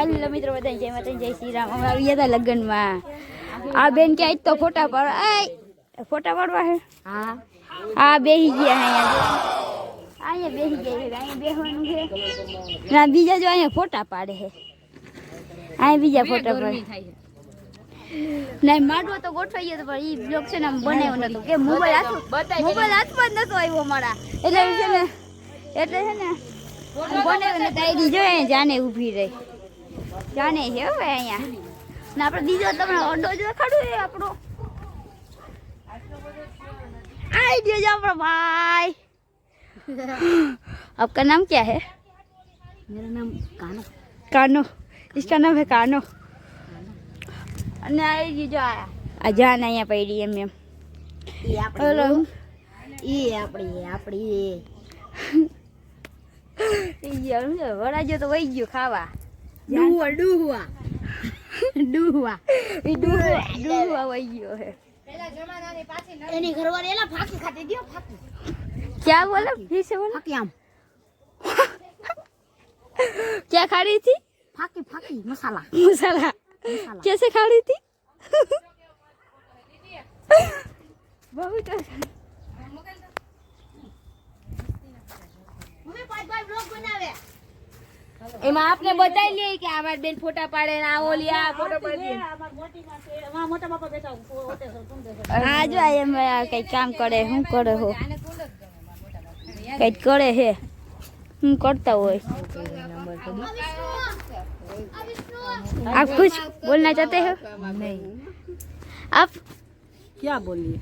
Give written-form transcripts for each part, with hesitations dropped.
Hello મિત્રો બધા જય માતા જય શ્રી રામ. અમે આવ્યા હતા લગ્નમાં. આ બેન ક્યાં તો ફોટા પાડવા ફોટા પાડવા હે. હા આ બેહી ગયા અહીંયા બેહી ગયા અહીંયા બેહવાનું છે ના બીજા જો અહીંયા ફોટા પાડે છે. અહીંયા બીજા ફોટા પાડે નહીં માટવો તો ગોઠવાઈ ગયો પણ એ બ્લોક છે ને બનાવ્યો નતો કે મોબાઈલ હાથમાં જ નતો આવ્યો મારા એટલે છે ને બનાવ્યો ને તારી જોઈએ જાને ઊભી રહી જાને છે હવે અહીંયા ને આપણે બીજો તમને અડો જ દેખાડું છે આપણો आई दिया जाओ भाई आपका नाम क्या है? मेरा नाम कानो। कानो इसका नाम है कानो અને આ જે જો આ જાન અહીંયા પડી એમ એમ એ આપણી એ વરાજો તો વહી ગયો ખાવા ડુહવા વહી ગયો હે એની ઘરવાળી એલા ફાકી ખાતી દિયો ફાકી क्या बोला फिर से बोला ફાકી આમ क्या खा रही थी? ફાકી મસાલા मसाला कैसे खा रही थी? बहुत મમ્મી પાઈ બ્લોગ બનાવે એમાં આપને બતાવી લે કે આ બેન ફોટા પાડે ને આ ઓલી આ ફોટો પાડી મોટા બાપા બેઠા હોતે આ જો એમ કઈ કામ કરે હું કરે હો કઈ કરે હે હું करता હોય आप कुछ बोलना चाहते हो? नहीं आप क्या बोलिए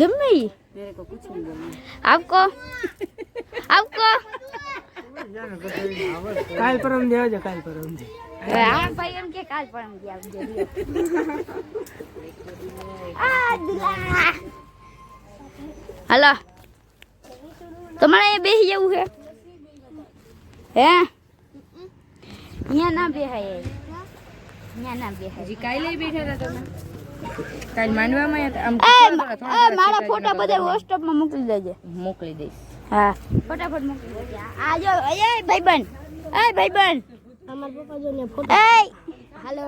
गम्मे मेरे को कुछ नहीं बोलना आपको काल परम दे जो काल परम दे આ ભાઈ એમ કે કાલ પરમ ગયા આ દિલા હાલો તમારે અહીંયા બેસી જવું છે હે અહીંયા ના બેહાય અહીંયા ના બેહાય જી કાલે બેઠા હતા તમે કાલ માંડવામાં આમ મારા ફોટા બધા WhatsApp માં મોકલી દેજે મોકલી દઈશ हाँ फटाफट मोकली देजે आ जाओ ए भाईबंद हमारे पापा जो ने फोटो हेलो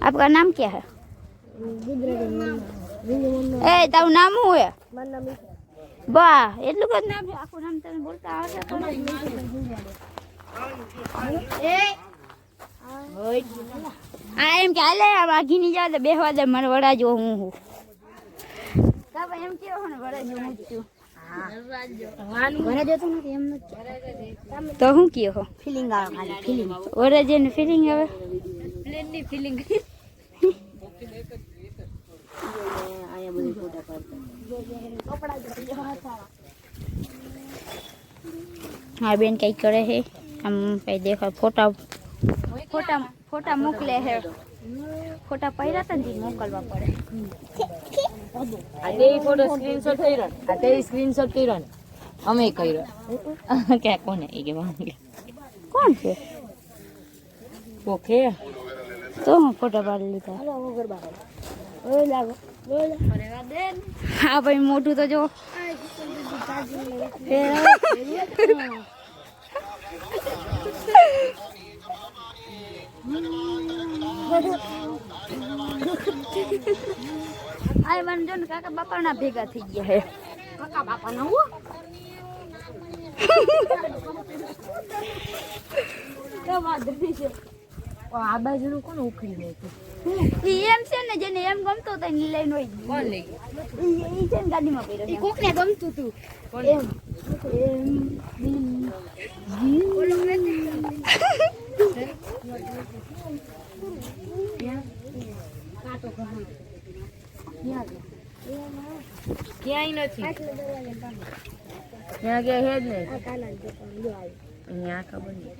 आपका नाम क्या है? ए तारू नाम શું है? મારું નામ વાહ એટલું કદ નામ છે આખું નામ તને બોલતા આવડે તો એ આ એમ કે હાલે વાઘી ની જાવ તો બેહવા દે મને વડા જો હું કા ભાઈ એમ કેવો ને વડા જો હું છું તો હું કયો હો ફીલિંગ આવે ખાલી ફીલિંગ ઓરે જેને ફીલિંગ આવે પ્લેન ની ફીલિંગ આયા બધી ફોટા પાડતા हाँ बेन कई करे है हम कई देखो फोटा मोकले है फोटा पहिरा था जी मोकलवा पड़े આ તે ફોટો સ્ક્રીનશોટ કર્યો આ તે સ્ક્રીનશોટ કર્યો ને અમે કર્યો કે કોને એ કે कौन से ઓકે तो हम फोटा पाड़ लीधा हाँ भाई मोटू तो जो आए मन जो काका बापा ना भेगा थी गया है કાકા બાપા ના હો આ બાજુનું કોણ ઉખડી નાખ્યું એમ છે ને જેને એમ ગમતો તો એને લઈને હોય કોણ લઈ ઈ છે ને ગાડીમાં પડ્યો ઈ કોકને ગમતું તું એમ ક્યાંય નથી ત્યાં ગયા હે જ નહીં અહીંયા ખબર નહીં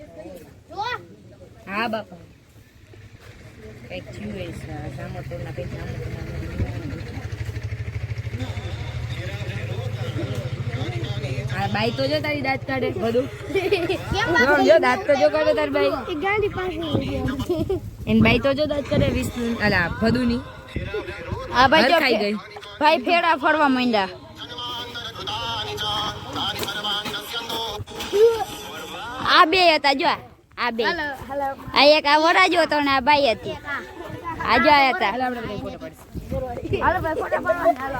હા બાપા કઈક થયું હોય છે સામોટોના કઈક આ બાઈ તો જો તારી દાંત કાઢે બધું જો દાંત તો જો કાઢે તારી બાઈ ગાડી પાસે એન બાઈ તો જો દાંત કાઢે 20 અલા ભદુની આ ભાઈ જો ખાઈ ગઈ ભાઈ ફેડા ફરવા માંડ્યા આ બે હતા જો આ બે આ એક આ વરાજો હતો ને આ બાઈ હતી આજે આયા હતા આપણે બધા ફોટો પાડશું હાલો ભાઈ ફોટા પાડવાના હાલો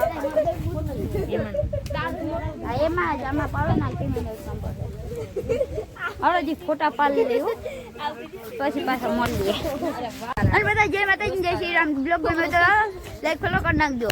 એમાં જ આમાં પાડો ના કેમેરા સંભાળે હાલો જી ફોટા પાડી લેવું પછી પાછા મળીએ અને બધા જય માતાજી જય શ્રી રામ બ્લોગ ગમે તો લાઈક ફોલો કરી નાખજો